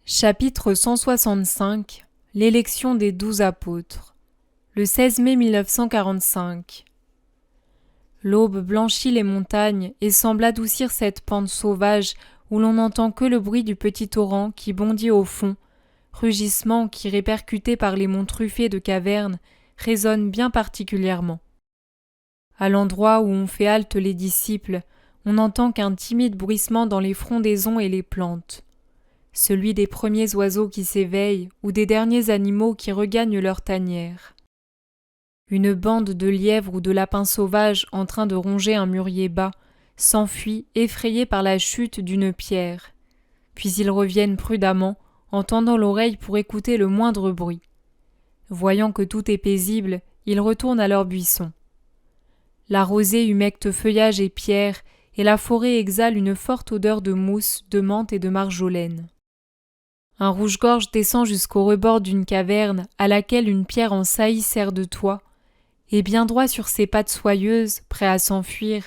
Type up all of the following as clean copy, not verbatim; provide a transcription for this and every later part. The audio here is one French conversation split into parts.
Chapitre 165 L'élection des 12 apôtres. Le 16 mai 1945. L'aube blanchit les montagnes et semble adoucir cette pente sauvage où l'on n'entend que le bruit du petit torrent qui bondit au fond, rugissement qui, répercuté par les monts truffés de cavernes, résonne bien particulièrement. À l'endroit où on fait halte les disciples, on n'entend qu'un timide bruissement dans les frondaisons et les plantes. Celui des premiers oiseaux qui s'éveillent ou des derniers animaux qui regagnent leur tanière. Une bande de lièvres ou de lapins sauvages en train de ronger un mûrier bas s'enfuit effrayée par la chute d'une pierre. Puis ils reviennent prudemment, en tendant l'oreille pour écouter le moindre bruit. Voyant que tout est paisible, ils retournent à leur buisson. La rosée humecte feuillage et pierres, et la forêt exhale une forte odeur de mousse, de menthe et de marjolaine. Un rouge-gorge descend jusqu'au rebord d'une caverne à laquelle une pierre en saillie sert de toit, et bien droit sur ses pattes soyeuses, prêt à s'enfuir,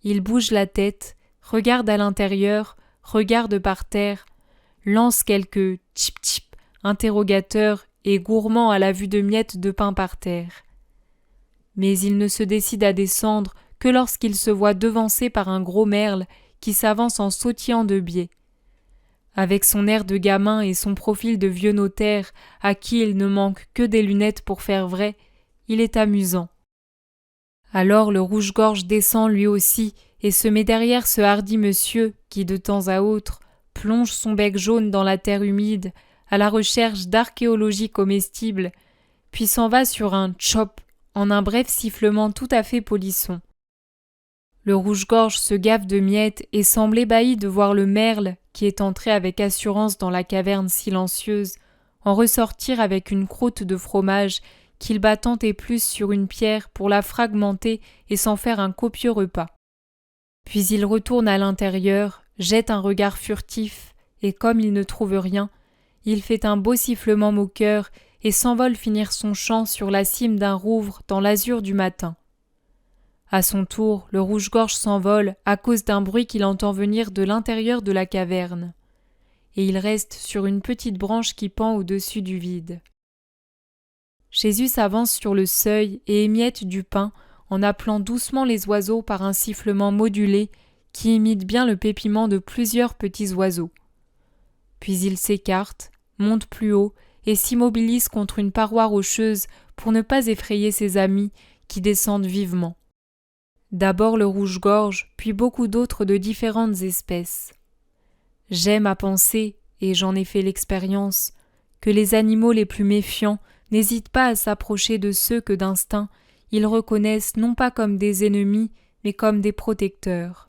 il bouge la tête, regarde à l'intérieur, regarde par terre, lance quelques tchip-tchip interrogateurs et gourmand à la vue de miettes de pain par terre. Mais il ne se décide à descendre que lorsqu'il se voit devancé par un gros merle qui s'avance en sautillant de biais. Avec son air de gamin et son profil de vieux notaire à qui il ne manque que des lunettes pour faire vrai, il est amusant. Alors le rouge-gorge descend lui aussi et se met derrière ce hardi monsieur qui, de temps à autre, plonge son bec jaune dans la terre humide à la recherche d'archéologie comestible, puis s'en va sur un tchop en un bref sifflement tout à fait polisson. Le rouge-gorge se gave de miettes et semble ébahi de voir le merle, qui est entré avec assurance dans la caverne silencieuse, en ressortir avec une croûte de fromage qu'il bat tant et plus sur une pierre pour la fragmenter et s'en faire un copieux repas. Puis il retourne à l'intérieur, jette un regard furtif, et comme il ne trouve rien, il fait un beau sifflement moqueur et s'envole finir son chant sur la cime d'un rouvre dans l'azur du matin. À son tour, le rouge-gorge s'envole à cause d'un bruit qu'il entend venir de l'intérieur de la caverne. Et il reste sur une petite branche qui pend au-dessus du vide. Jésus s'avance sur le seuil et émiette du pain en appelant doucement les oiseaux par un sifflement modulé qui imite bien le pépiment de plusieurs petits oiseaux. Puis il s'écarte, monte plus haut et s'immobilise contre une paroi rocheuse pour ne pas effrayer ses amis qui descendent vivement. D'abord le rouge-gorge, puis beaucoup d'autres de différentes espèces. J'aime à penser, et j'en ai fait l'expérience, que les animaux les plus méfiants n'hésitent pas à s'approcher de ceux que d'instinct ils reconnaissent non pas comme des ennemis, mais comme des protecteurs.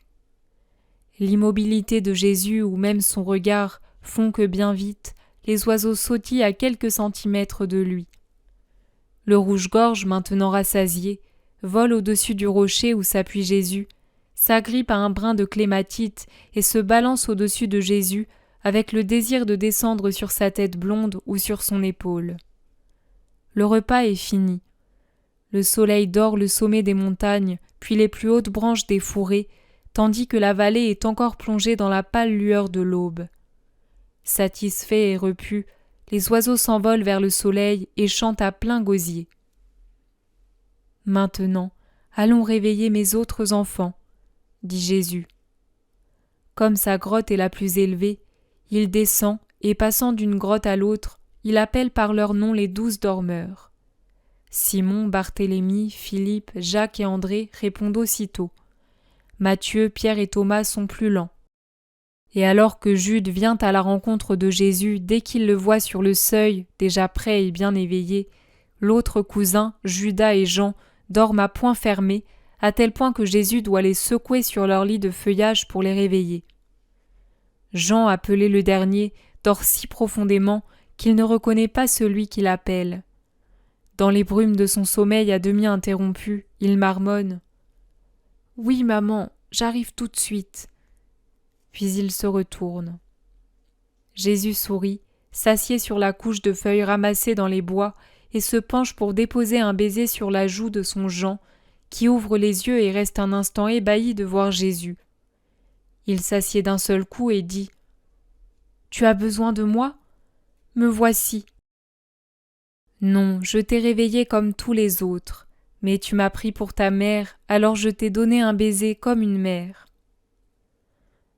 L'immobilité de Jésus ou même son regard font que bien vite, les oiseaux sautillent à quelques centimètres de lui. Le rouge-gorge, maintenant rassasié, vole au-dessus du rocher où s'appuie Jésus, s'agrippe à un brin de clématite et se balance au-dessus de Jésus avec le désir de descendre sur sa tête blonde ou sur son épaule. Le repas est fini. Le soleil dore le sommet des montagnes, puis les plus hautes branches des fourrés, tandis que la vallée est encore plongée dans la pâle lueur de l'aube. Satisfaits et repus, les oiseaux s'envolent vers le soleil et chantent à plein gosier. Maintenant, allons réveiller mes autres enfants, dit Jésus. Comme sa grotte est la plus élevée, il descend et passant d'une grotte à l'autre, il appelle par leur nom les 12 dormeurs. Simon, Barthélemy, Philippe, Jacques et André répondent aussitôt. Matthieu, Pierre et Thomas sont plus lents. Et alors que Jude vient à la rencontre de Jésus dès qu'il le voit sur le seuil, déjà prêt et bien éveillé, l'autre cousin, Judas et Jean, dorment à poings fermés, à tel point que Jésus doit les secouer sur leur lit de feuillage pour les réveiller. Jean, appelé le dernier, dort si profondément qu'il ne reconnaît pas celui qui l'appelle. Dans les brumes de son sommeil à demi interrompu, il marmonne « Oui, maman, j'arrive tout de suite. » Puis il se retourne. Jésus sourit, s'assied sur la couche de feuilles ramassées dans les bois et se penche pour déposer un baiser sur la joue de son Jean, qui ouvre les yeux et reste un instant ébahi de voir Jésus. Il s'assied d'un seul coup et dit « Tu as besoin de moi ? me voici. Non, je t'ai réveillé comme tous les autres, mais tu m'as pris pour ta mère, alors je t'ai donné un baiser comme une mère.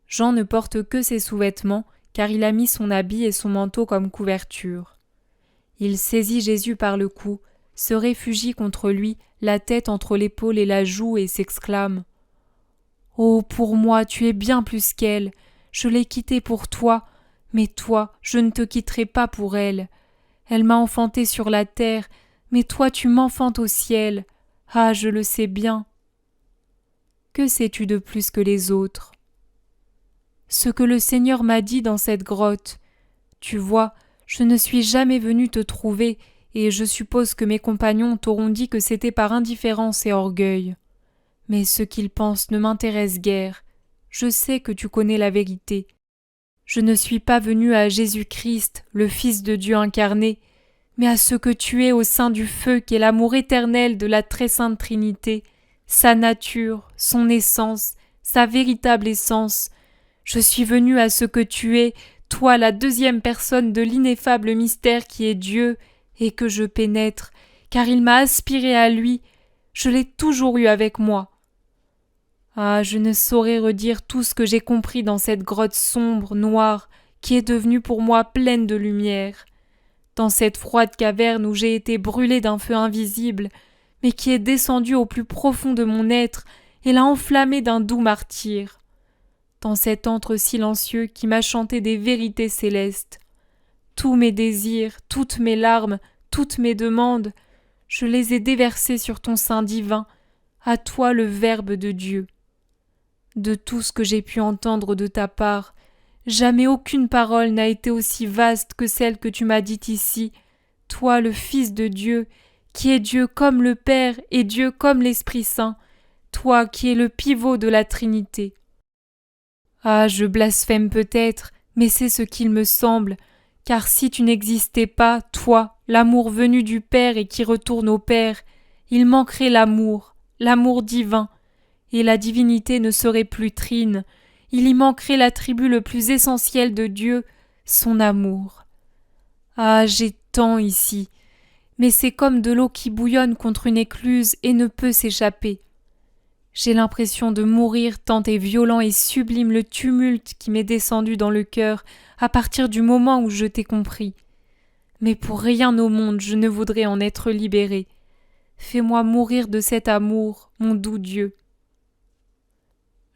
Jean ne porte que ses sous-vêtements, car il a mis son habit et son manteau comme couverture. Il saisit Jésus par le cou, se réfugie contre lui, la tête entre l'épaule et la joue, et s'exclame « Oh, pour moi, tu es bien plus qu'elle. Je l'ai quittée pour toi, mais toi, je ne te quitterai pas pour elle. Elle m'a enfanté sur la terre, mais toi, tu m'enfantes au ciel. Ah, je le sais bien. » Que sais-tu de plus que les autres? Ce que le Seigneur m'a dit dans cette grotte. Tu vois, je ne suis jamais venu te trouver, et je suppose que mes compagnons t'auront dit que c'était par indifférence et orgueil. Mais ce qu'ils pensent ne m'intéresse guère. Je sais que tu connais la vérité. Je ne suis pas venu à Jésus-Christ, le Fils de Dieu incarné, mais à ce que tu es au sein du feu qu'est l'amour éternel de la très sainte Trinité, sa nature, son essence, sa véritable essence. Je suis venu à ce que tu es, toi la deuxième personne de l'ineffable mystère qui est Dieu, et que je pénètre, car il m'a aspiré à lui, je l'ai toujours eu avec moi. Ah, je ne saurais redire tout ce que j'ai compris dans cette grotte sombre, noire, qui est devenue pour moi pleine de lumière. Dans cette froide caverne où j'ai été brûlée d'un feu invisible, mais qui est descendue au plus profond de mon être et l'a enflammé d'un doux martyre. Dans cet antre silencieux qui m'a chanté des vérités célestes. Tous mes désirs, toutes mes larmes, toutes mes demandes, je les ai déversées sur ton sein divin, à toi le Verbe de Dieu. De tout ce que j'ai pu entendre de ta part, jamais aucune parole n'a été aussi vaste que celle que tu m'as dite ici, toi le Fils de Dieu, qui es Dieu comme le Père et Dieu comme l'Esprit Saint, toi qui es le pivot de la Trinité. Ah, je blasphème peut-être, mais c'est ce qu'il me semble, car si tu n'existais pas, toi, l'amour venu du Père et qui retourne au Père, il manquerait l'amour divin, et la divinité ne serait plus trine, il y manquerait l'attribut le plus essentiel de Dieu, son amour. Ah, j'ai tant ici, mais c'est comme de l'eau qui bouillonne contre une écluse et ne peut s'échapper. J'ai l'impression de mourir tant est violent et sublime le tumulte qui m'est descendu dans le cœur à partir du moment où je t'ai compris. Mais pour rien au monde je ne voudrais en être libérée. Fais-moi mourir de cet amour, mon doux Dieu.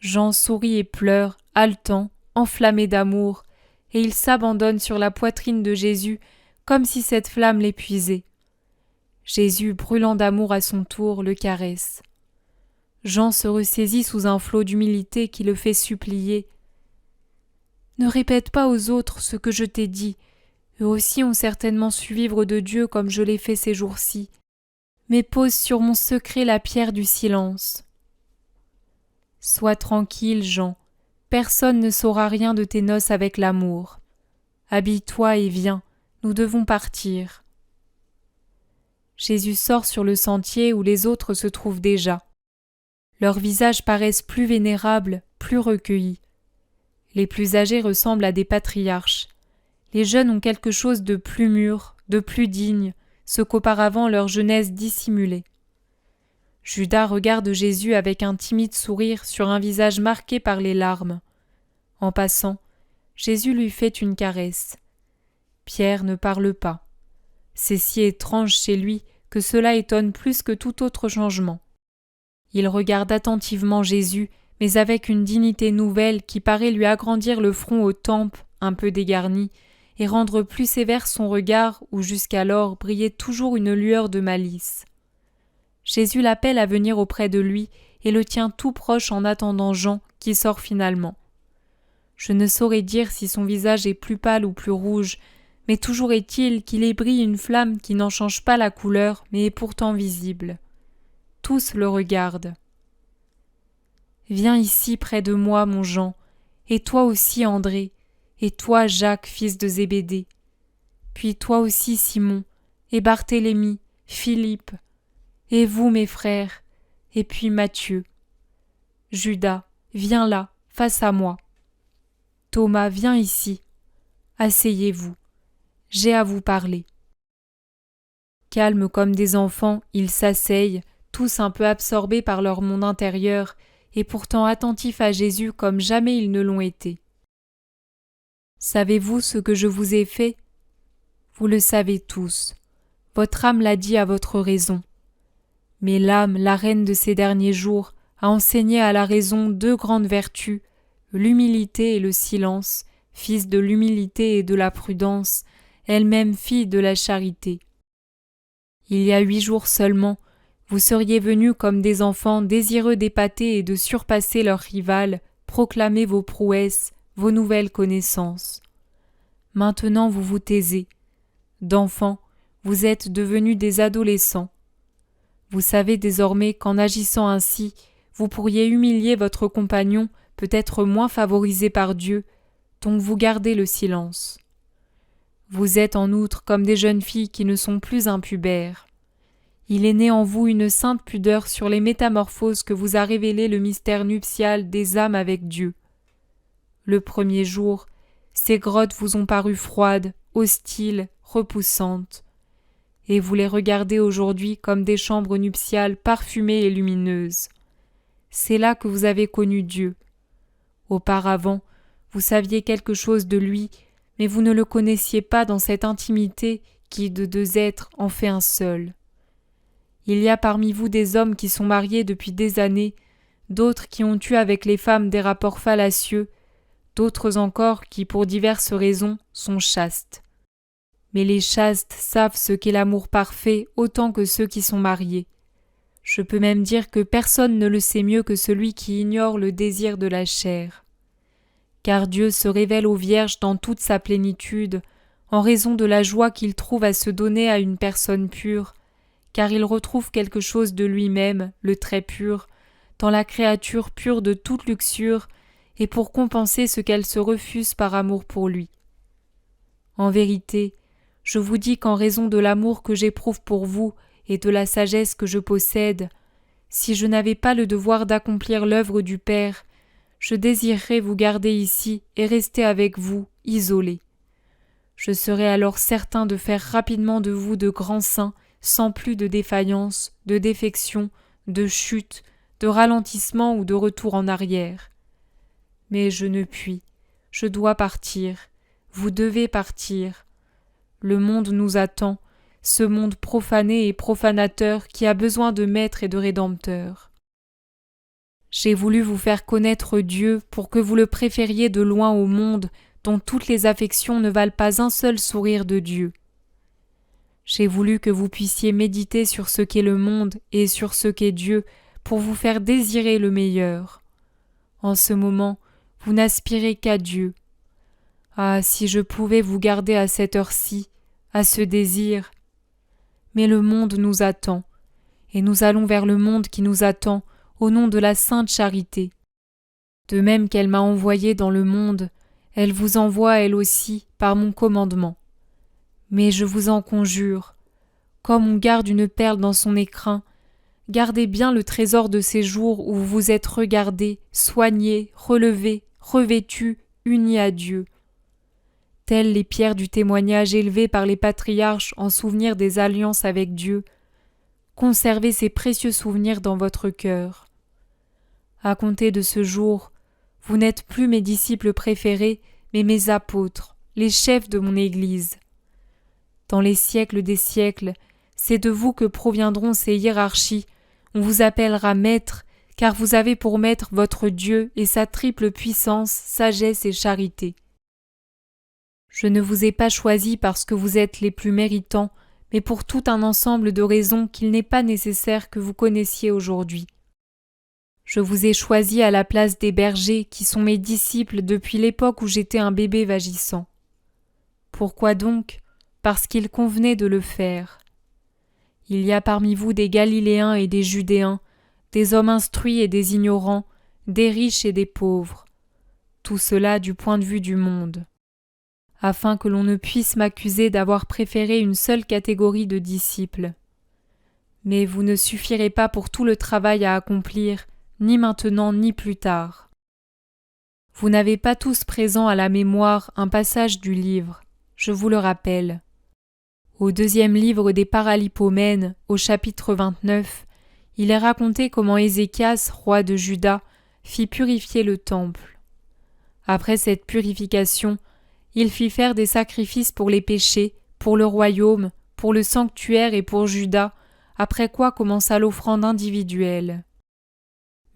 Jean sourit et pleure, haletant, enflammé d'amour, et il s'abandonne sur la poitrine de Jésus comme si cette flamme l'épuisait. Jésus, brûlant d'amour à son tour, le caresse. Jean se ressaisit sous un flot d'humilité qui le fait supplier. « Ne répète pas aux autres ce que je t'ai dit. Eux aussi ont certainement su vivre de Dieu comme je l'ai fait ces jours-ci. Mais pose sur mon secret la pierre du silence. » Sois tranquille, Jean. Personne ne saura rien de tes noces avec l'amour. Habille-toi et viens, nous devons partir. Jésus sort sur le sentier où les autres se trouvent déjà. Leurs visages paraissent plus vénérables, plus recueillis. Les plus âgés ressemblent à des patriarches. Les jeunes ont quelque chose de plus mûr, de plus digne, ce qu'auparavant leur jeunesse dissimulait. Judas regarde Jésus avec un timide sourire sur un visage marqué par les larmes. En passant, Jésus lui fait une caresse. Pierre ne parle pas. C'est si étrange chez lui que cela étonne plus que tout autre changement. Il regarde attentivement Jésus, mais avec une dignité nouvelle qui paraît lui agrandir le front aux tempes, un peu dégarnies, et rendre plus sévère son regard où jusqu'alors brillait toujours une lueur de malice. Jésus l'appelle à venir auprès de lui et le tient tout proche en attendant Jean qui sort finalement. Je ne saurais dire si son visage est plus pâle ou plus rouge, mais toujours est-il qu'il y brille une flamme qui n'en change pas la couleur mais est pourtant visible. Tous le regardent. « Viens ici près de moi, mon Jean, et toi aussi, André, et toi, Jacques, fils de Zébédée, puis toi aussi, Simon, et Barthélemy, Philippe, et vous, mes frères, et puis Matthieu. Judas, viens là, face à moi. Thomas, viens ici. Asseyez-vous. j'ai à vous parler. » Calmes comme des enfants, ils s'asseyent, tous un peu absorbés par leur monde intérieur, et pourtant attentifs à Jésus comme jamais ils ne l'ont été. « Savez-vous ce que je vous ai fait ? Vous le savez tous. Votre âme l'a dit à votre raison. Mais l'âme, la reine de ces derniers jours, a enseigné à la raison deux grandes vertus, l'humilité et le silence, fils de l'humilité et de la prudence, elle-même fille de la charité. Il y a 8 jours seulement, vous seriez venus comme des enfants désireux d'épater et de surpasser leurs rivales, proclamer vos prouesses, vos nouvelles connaissances. Maintenant vous vous taisez. D'enfants, vous êtes devenus des adolescents. Vous savez désormais qu'en agissant ainsi, vous pourriez humilier votre compagnon, peut-être moins favorisé par Dieu, donc vous gardez le silence. Vous êtes en outre comme des jeunes filles qui ne sont plus impubères. Il est né en vous une sainte pudeur sur les métamorphoses que vous a révélées le mystère nuptial des âmes avec Dieu. Le premier jour, ces grottes vous ont paru froides, hostiles, repoussantes. Et vous les regardez aujourd'hui comme des chambres nuptiales parfumées et lumineuses. C'est là que vous avez connu Dieu. Auparavant, vous saviez quelque chose de lui, mais vous ne le connaissiez pas dans cette intimité qui, de deux êtres, en fait un seul. Il y a parmi vous des hommes qui sont mariés depuis des années, d'autres qui ont eu avec les femmes des rapports fallacieux, d'autres encore qui, pour diverses raisons, sont chastes. Mais les chastes savent ce qu'est l'amour parfait autant que ceux qui sont mariés. Je peux même dire que personne ne le sait mieux que celui qui ignore le désir de la chair. Car Dieu se révèle aux vierges dans toute sa plénitude, en raison de la joie qu'il trouve à se donner à une personne pure, car il retrouve quelque chose de lui-même, le très pur, dans la créature pure de toute luxure, et pour compenser ce qu'elle se refuse par amour pour lui. En vérité, je vous dis qu'en raison de l'amour que j'éprouve pour vous et de la sagesse que je possède, si je n'avais pas le devoir d'accomplir l'œuvre du Père, je désirerais vous garder ici et rester avec vous, isolé. Je serais alors certain de faire rapidement de vous de grands saints, sans plus de défaillance, de défection, de chute, de ralentissement ou de retour en arrière. Mais je ne puis, je dois partir, vous devez partir. Le monde nous attend, ce monde profané et profanateur qui a besoin de maître et de rédempteur. J'ai voulu vous faire connaître Dieu pour que vous le préfériez de loin au monde dont toutes les affections ne valent pas un seul sourire de Dieu. J'ai voulu que vous puissiez méditer sur ce qu'est le monde et sur ce qu'est Dieu pour vous faire désirer le meilleur. En ce moment, vous n'aspirez qu'à Dieu. Ah, si je pouvais vous garder à cette heure-ci, à ce désir. Mais le monde nous attend, et nous allons vers le monde qui nous attend au nom de la sainte charité. De même qu'elle m'a envoyé dans le monde, elle vous envoie elle aussi par mon commandement. Mais je vous en conjure, comme on garde une perle dans son écrin, gardez bien le trésor de ces jours où vous vous êtes regardés, soignés, relevés, revêtus, unis à Dieu. Telles les pierres du témoignage élevées par les patriarches en souvenir des alliances avec Dieu, conservez ces précieux souvenirs dans votre cœur. À compter de ce jour, vous n'êtes plus mes disciples préférés, mais mes apôtres, les chefs de mon Église. Dans les siècles des siècles, c'est de vous que proviendront ces hiérarchies. On vous appellera maître, car vous avez pour maître votre Dieu et sa triple puissance, sagesse et charité. Je ne vous ai pas choisi parce que vous êtes les plus méritants, mais pour tout un ensemble de raisons qu'il n'est pas nécessaire que vous connaissiez aujourd'hui. Je vous ai choisi à la place des bergers qui sont mes disciples depuis l'époque où j'étais un bébé vagissant. Pourquoi donc ? Parce qu'il convenait de le faire. Il y a parmi vous des Galiléens et des Judéens, des hommes instruits et des ignorants, des riches et des pauvres. Tout cela du point de vue du monde. Afin que l'on ne puisse m'accuser d'avoir préféré une seule catégorie de disciples. Mais vous ne suffirez pas pour tout le travail à accomplir, ni maintenant ni plus tard. Vous n'avez pas tous présent à la mémoire un passage du livre. je vous le rappelle. Au 2e livre des Paralipomènes, au chapitre 29, il est raconté comment Ézéchias, roi de Juda, fit purifier le temple. Après cette purification, il fit faire des sacrifices pour les péchés, pour le royaume, pour le sanctuaire et pour Juda, après quoi commença l'offrande individuelle.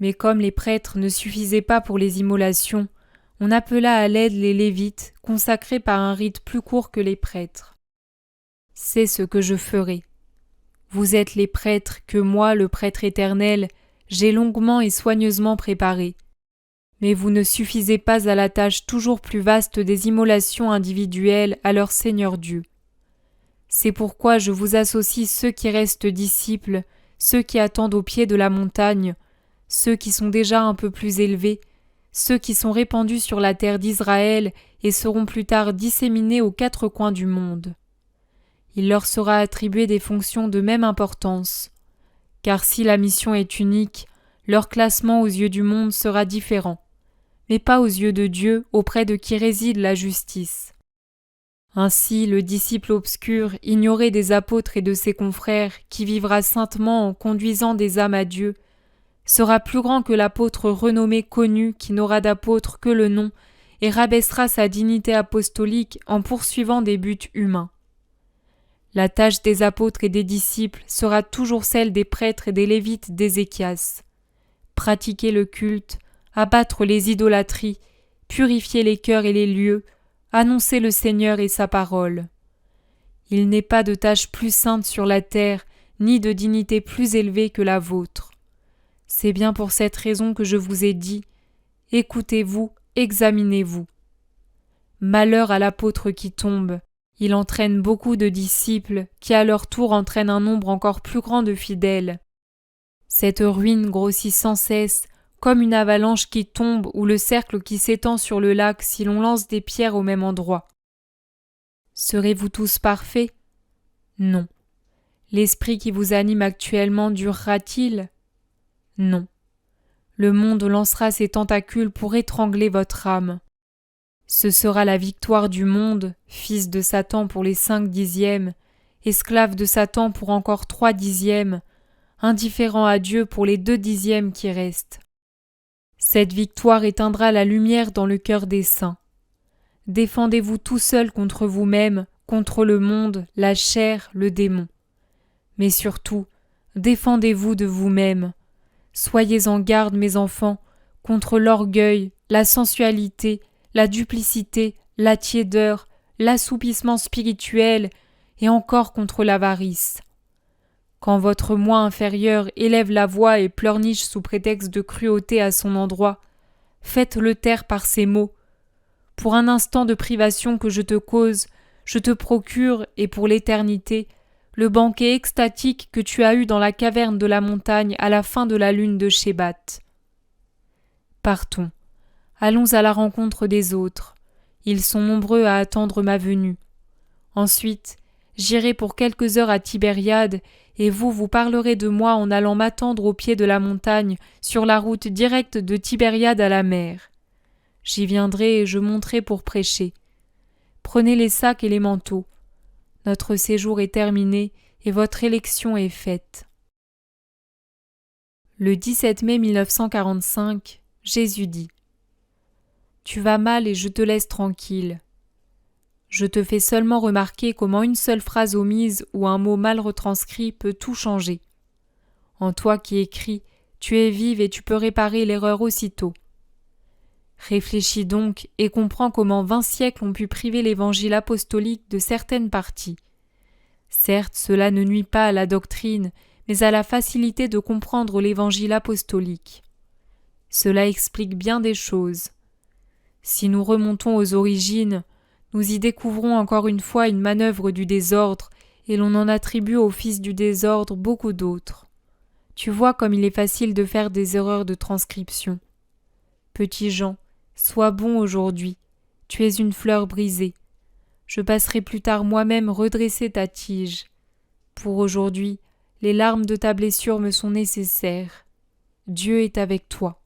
Mais comme les prêtres ne suffisaient pas pour les immolations, on appela à l'aide les Lévites, consacrés par un rite plus court que les prêtres. C'est ce que je ferai. Vous êtes les prêtres que moi, le prêtre éternel, j'ai longuement et soigneusement préparés. Mais vous ne suffisez pas à la tâche toujours plus vaste des immolations individuelles à leur Seigneur Dieu. C'est pourquoi je vous associe ceux qui restent disciples, ceux qui attendent au pied de la montagne, ceux qui sont déjà un peu plus élevés, ceux qui sont répandus sur la terre d'Israël et seront plus tard disséminés aux 4 coins du monde. Il leur sera attribué des fonctions de même importance, car si la mission est unique, leur classement aux yeux du monde sera différent, mais pas aux yeux de Dieu auprès de qui réside la justice. Ainsi, le disciple obscur, ignoré des apôtres et de ses confrères, qui vivra saintement en conduisant des âmes à Dieu, sera plus grand que l'apôtre renommé connu qui n'aura d'apôtre que le nom et rabaissera sa dignité apostolique en poursuivant des buts humains. La tâche des apôtres et des disciples sera toujours celle des prêtres et des lévites d'Ézéchias. Pratiquer le culte, abattre les idolâtries, purifier les cœurs et les lieux, annoncer le Seigneur et sa parole. Il n'est pas de tâche plus sainte sur la terre, ni de dignité plus élevée que la vôtre. C'est bien pour cette raison que je vous ai dit, écoutez-vous, examinez-vous. Malheur à l'apôtre qui tombe, il entraîne beaucoup de disciples qui à leur tour entraînent un nombre encore plus grand de fidèles. Cette ruine grossit sans cesse, comme une avalanche qui tombe ou le cercle qui s'étend sur le lac si l'on lance des pierres au même endroit. Serez-vous tous parfaits? Non. L'esprit qui vous anime actuellement durera-t-il? Non. Le monde lancera ses tentacules pour étrangler votre âme. Ce sera la victoire du monde, fils de Satan pour les 5 dixièmes, esclave de Satan pour encore 3 dixièmes, indifférent à Dieu pour les 2 dixièmes qui restent. Cette victoire éteindra la lumière dans le cœur des saints. Défendez-vous tout seul contre vous-même, contre le monde, la chair, le démon. Mais surtout, défendez-vous de vous-même. Soyez en garde, mes enfants, contre l'orgueil, la sensualité, la duplicité, la tiédeur, l'assoupissement spirituel et encore contre l'avarice. Quand votre moi inférieur élève la voix et pleurniche sous prétexte de cruauté à son endroit, faites-le taire par ces mots. Pour un instant de privation que je te cause, je te procure, et pour l'éternité, le banquet extatique que tu as eu dans la caverne de la montagne à la fin de la lune de Shébat. Partons. Allons à la rencontre des autres. Ils sont nombreux à attendre ma venue. Ensuite, j'irai pour quelques heures à Tibériade, et vous parlerez de moi en allant m'attendre au pied de la montagne, sur la route directe de Tibériade à la mer. J'y viendrai et je monterai pour prêcher. Prenez les sacs et les manteaux. Notre séjour est terminé et votre élection est faite. Le 17 mai 1945, Jésus dit : Tu vas mal et je te laisse tranquille. Je te fais seulement remarquer comment une seule phrase omise ou un mot mal retranscrit peut tout changer. En toi qui écris, tu es vive et tu peux réparer l'erreur aussitôt. Réfléchis donc et comprends comment 20 siècles ont pu priver l'évangile apostolique de certaines parties. Certes, cela ne nuit pas à la doctrine, mais à la facilité de comprendre l'évangile apostolique. Cela explique bien des choses. Si nous remontons aux origines, nous y découvrons encore une fois une manœuvre du désordre, et l'on en attribue au fils du désordre beaucoup d'autres. Tu vois comme il est facile de faire des erreurs de transcription. Petit Jean, sois bon aujourd'hui, tu es une fleur brisée. Je passerai plus tard moi-même redresser ta tige. Pour aujourd'hui, les larmes de ta blessure me sont nécessaires. Dieu est avec toi.